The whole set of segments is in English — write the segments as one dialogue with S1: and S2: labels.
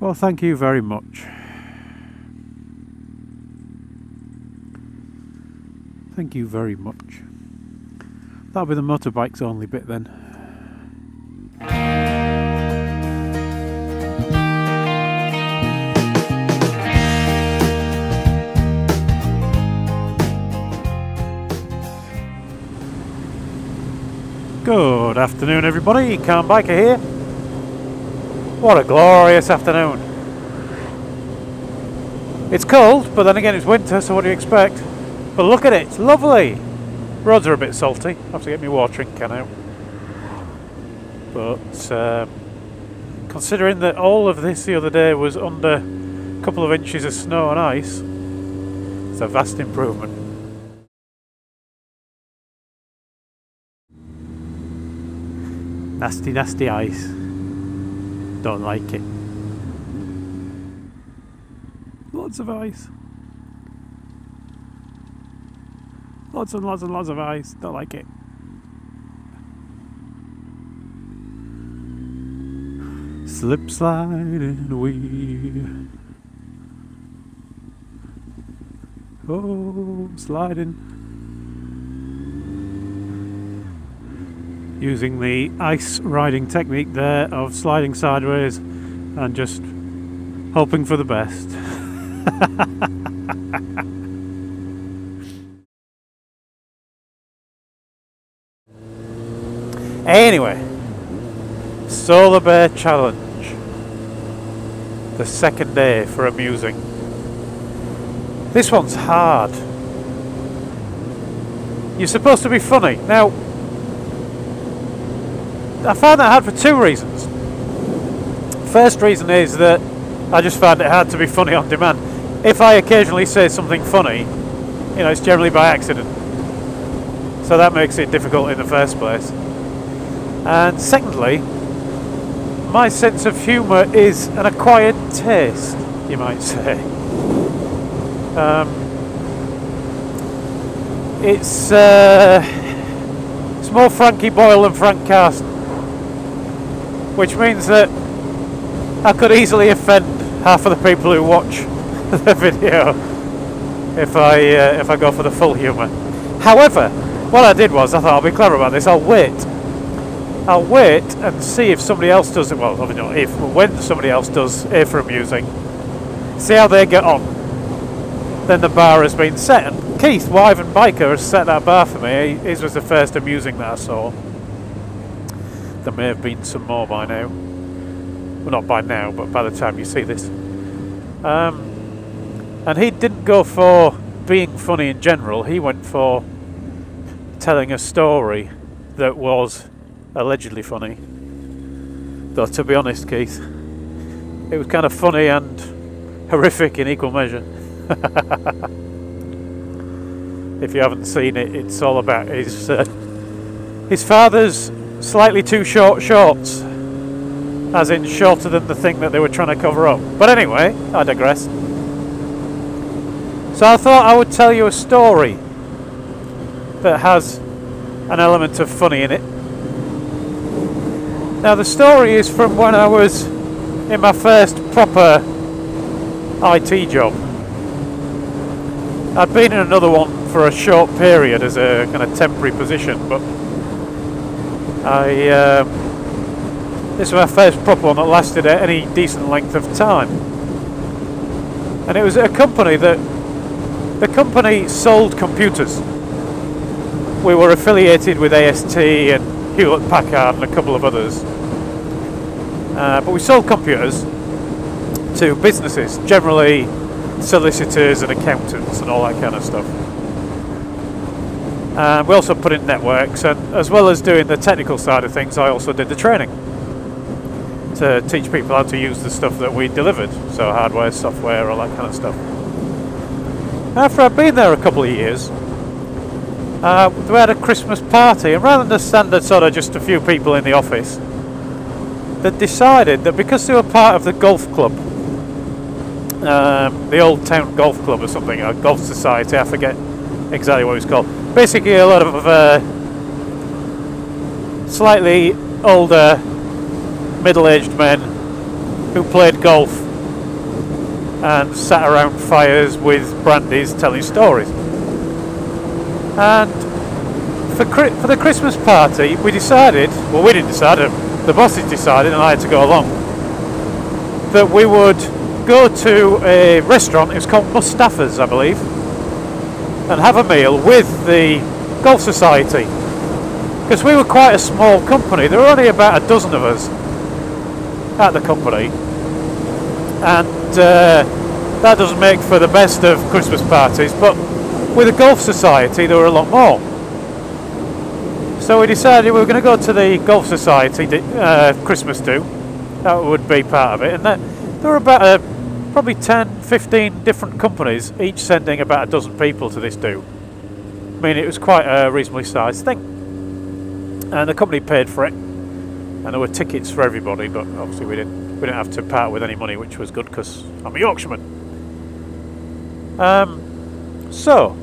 S1: Well, thank you very much. Thank you very much. That'll be the motorbikes only bit then. Good afternoon, everybody. Car Biker here. What a glorious afternoon. It's cold, but then again it's winter, so what do you expect? But look at it, it's lovely. Roads are a bit salty. I have to get my watering can out. But considering that all of this the other day was under a couple of inches of snow and ice, it's a vast improvement. Nasty, nasty ice. Don't like it. Lots of ice. Lots and lots and lots of ice. Don't like it. Slip sliding away. Oh, sliding. Using the ice riding technique there of sliding sideways and just hoping for the best. Anyway, Solar Bear Challenge, the second day for amusing. This one's hard. You're supposed to be funny. Now, I found that hard for two reasons. First reason is that I just found it hard to be funny on demand. If I occasionally say something funny, you know, it's generally by accident. So that makes it difficult in the first place. And secondly, my sense of humour is an acquired taste, you might say. It's more Frankie Boyle than Frank Carson. Which means that I could easily offend half of the people who watch the video if I go for the full humour. However, what I did was I thought I'll be clever about this. I'll wait and see if somebody else does it. Well, obviously not if, but when somebody else does A for amusing, see how they get on. Then the bar has been set, and Keith, Wyvern Biker, has set that bar for me. His was the first amusing that I saw. There may have been some more by now. Well, not by now, but by the time you see this. And he didn't go for being funny in general. He went for telling a story that was allegedly funny. Though, to be honest, Keith, it was kind of funny and horrific in equal measure. If you haven't seen it, it's all about his father's slightly too short shorts, as in shorter than the thing that they were trying to cover up. But anyway, I digress. So I thought I would tell you a story that has an element of funny in it. Now the story is from when I was in my first proper IT job. I'd been in another one for a short period as a kind of temporary position, but this was my first proper one that lasted any decent length of time. And it was a company that the company sold computers. We were affiliated with AST and Hewlett Packard and a couple of others. But we sold computers to businesses, generally solicitors and accountants and all that kind of stuff. We also put in networks, and as well as doing the technical side of things, I also did the training to teach people how to use the stuff that we delivered, so hardware, software, all that kind of stuff. After I'd been there a couple of years, we had a Christmas party, and rather than the standard sort of just a few people in the office, they decided that because they were part of the golf club, the Old Town Golf Club or something, a golf society, I forget exactly what it was called. Basically a lot of slightly older, middle-aged men who played golf and sat around fires with brandies telling stories. And for the Christmas party, we decided, well, we didn't decide, the bosses decided, and I had to go along, that we would go to a restaurant, it was called Mustafa's, I believe, and have a meal with the Golf Society. Because we were quite a small company, there were only about a dozen of us at the company, and that doesn't make for the best of Christmas parties, but with the Golf Society there were a lot more. So we decided we were going to go to the Golf Society Christmas do. That would be part of it, and there were about probably 10, 15 different companies, each sending about a dozen people to this do. I mean, it was quite a reasonably sized thing, and the company paid for it, and there were tickets for everybody, but obviously we didn't have to part with any money, which was good because I'm a Yorkshireman. So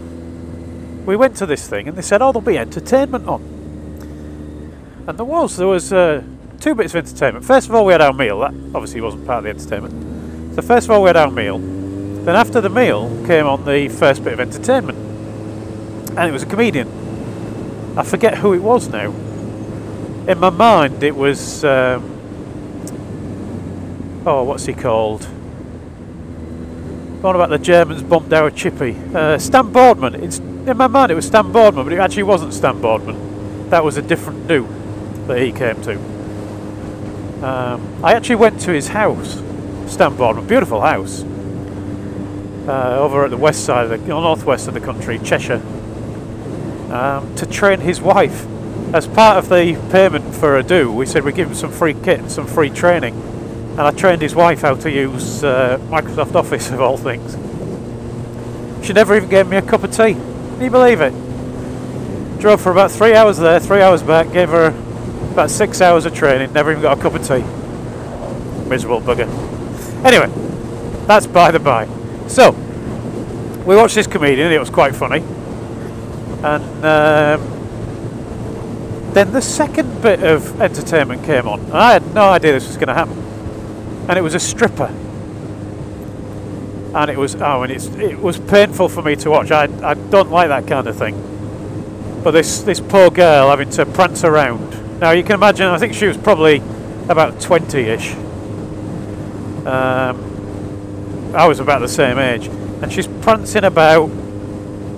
S1: we went to this thing, and they said, oh, there'll be entertainment on. And there was two bits of entertainment. First of all, we had our meal. That obviously wasn't part of the entertainment. So first of all, we had our meal. Then after the meal came on the first bit of entertainment, and it was a comedian. I forget who it was now. In my mind, it was oh, what's he called? The one about the Germans bombed our chippy. Stan Boardman. In my mind, it was Stan Boardman, but it actually wasn't Stan Boardman. That was a different do that he came to. I actually went to his house, Stan Boardman, beautiful house, over at the west side, northwest of the country, Cheshire, to train his wife. As part of the payment for a do, we said we'd give him some free kit and some free training, and I trained his wife how to use Microsoft Office, of all things. She never even gave me a cup of tea. Can you believe it? Drove for about 3 hours there, 3 hours back, gave her about 6 hours of training, never even got a cup of tea. Miserable bugger. Anyway, that's by the by. So, we watched this comedian, and it was quite funny. And then the second bit of entertainment came on, and I had no idea this was going to happen. And it was a stripper. And it was painful for me to watch. I don't like that kind of thing. But this poor girl having to prance around. Now you can imagine, I think she was probably about 20-ish. I was about the same age. And she's prancing about,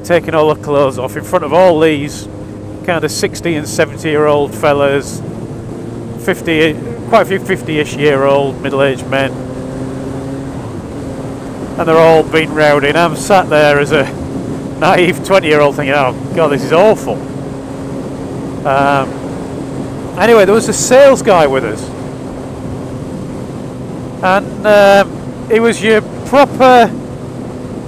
S1: taking all her clothes off in front of all these kind of 60 and 70-year-old fellas, quite a few 50-ish year old middle-aged men, and they're all being rowdy, and I'm sat there as a naive 20-year-old thinking, oh god, this is awful. Anyway, there was a sales guy with us, and he was your proper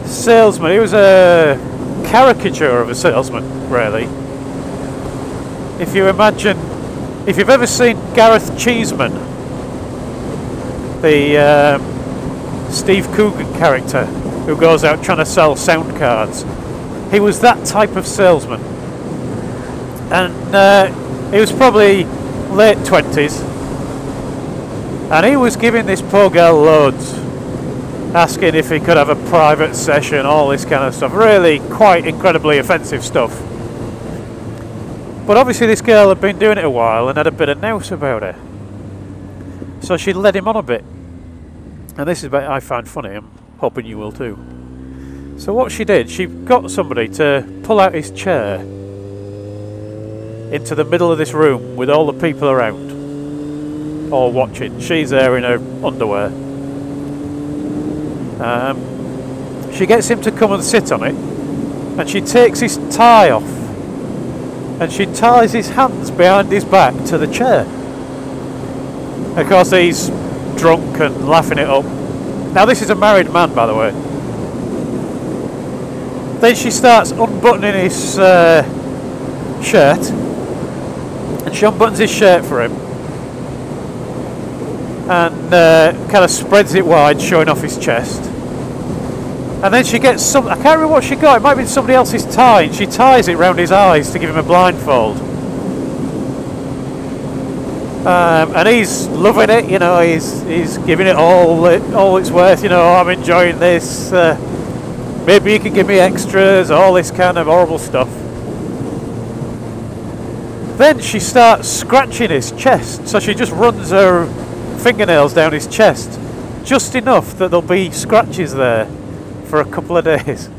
S1: salesman. He was a caricature of a salesman, really. If you imagine, if you've ever seen Gareth Cheeseman, the Steve Coogan character who goes out trying to sell sound cards, he was that type of salesman. And he was probably late 20s, and he was giving this poor girl loads, asking if he could have a private session, all this kind of stuff. Really quite incredibly offensive stuff. But obviously this girl had been doing it a while and had a bit of nous about her. So she led him on a bit. And this is what I find funny, I'm hoping you will too. So what she did, she got somebody to pull out his chair into the middle of this room with all the people around, all watching. She's there in her underwear. She gets him to come and sit on it, and she takes his tie off, and she ties his hands behind his back to the chair. Of course he's drunk and laughing it up. Now this is a married man, by the way. Then she starts unbuttoning his shirt, and she unbuttons his shirt for him, and kind of spreads it wide, showing off his chest. And then she gets some, I can't remember what she got, it might have been somebody else's tie, and she ties it round his eyes to give him a blindfold. And he's loving it, you know, he's giving it all it's worth, you know, oh, I'm enjoying this, maybe you can give me extras, all this kind of horrible stuff. Then she starts scratching his chest, so she just runs her fingernails down his chest, just enough that there'll be scratches there for a couple of days.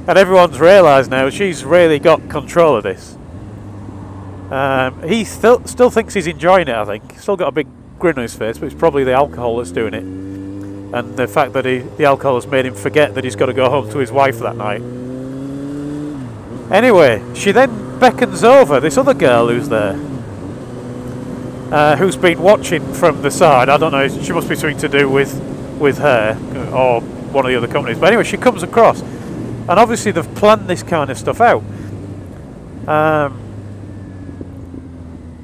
S1: And everyone's realised now she's really got control of this. He still thinks he's enjoying it, I think. He's still got a big grin on his face, but it's probably the alcohol that's doing it. And the fact that the alcohol has made him forget that he's got to go home to his wife that night. Anyway, she then beckons over this other girl who's there. Who's been watching from the side. I don't know, she must be something to do with her, or one of the other companies. But anyway, she comes across. And obviously they've planned this kind of stuff out.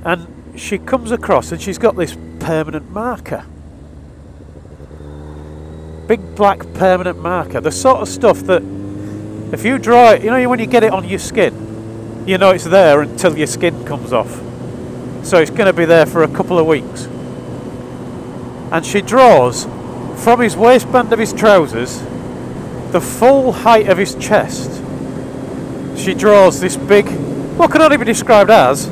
S1: And she comes across and she's got this permanent marker. Big black permanent marker. The sort of stuff that if you draw it, you know when you get it on your skin, you know it's there until your skin comes off. So it's going to be there for a couple of weeks. And she draws from his waistband of his trousers, the full height of his chest. She draws this big, what can only be described as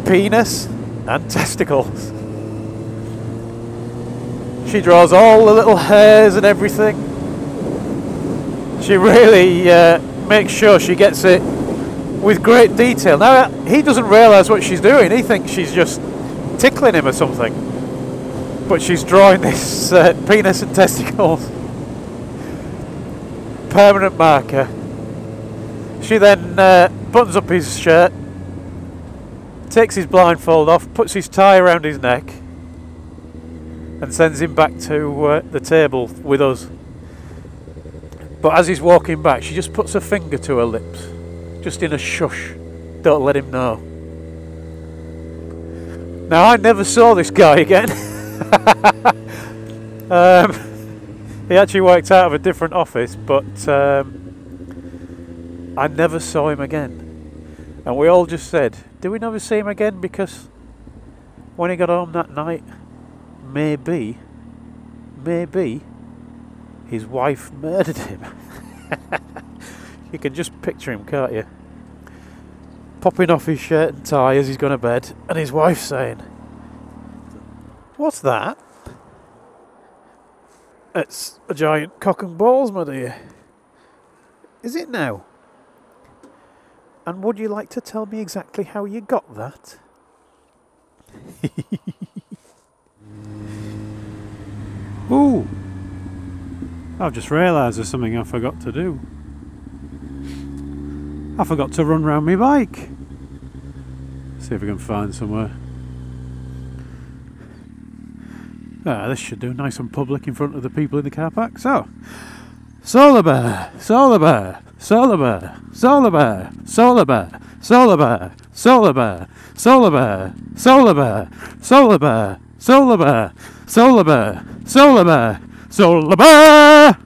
S1: penis and testicles. She draws all the little hairs and everything. She really makes sure she gets it with great detail. Now he doesn't realise what she's doing. He thinks she's just tickling him or something. But she's drawing this penis and testicles. Permanent marker. She then buttons up his shirt, takes his blindfold off, puts his tie around his neck, and sends him back to the table with us. But as he's walking back, she just puts her finger to her lips, just in a shush. Don't let him know. Now, I never saw this guy again. He actually worked out of a different office, but I never saw him again. And we all just said, do we never see him again? Because when he got home that night, maybe his wife murdered him. You can just picture him, can't you? Popping off his shirt and tie as he's gone to bed, and his wife saying, "What's that?" "It's a giant cock and balls, my dear." "Is it now? And would you like to tell me exactly how you got that?" Ooh! I've just realised there's something I forgot to do. I forgot to run round my bike. See if we can find somewhere. This should do, nice and public in front of the people in the car park. So, Solar Bear, Solar Bear, Solar Bear, Solar Bear, Solar Bear, Solar Bear, Solar Bear, Solar Bear, Solar Bear, Solar Bear, Solar Bear, Solar Bear, Solar Bear, Solar Bear.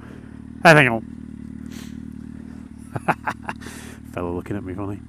S1: I think I'll... Fella looking at me funny.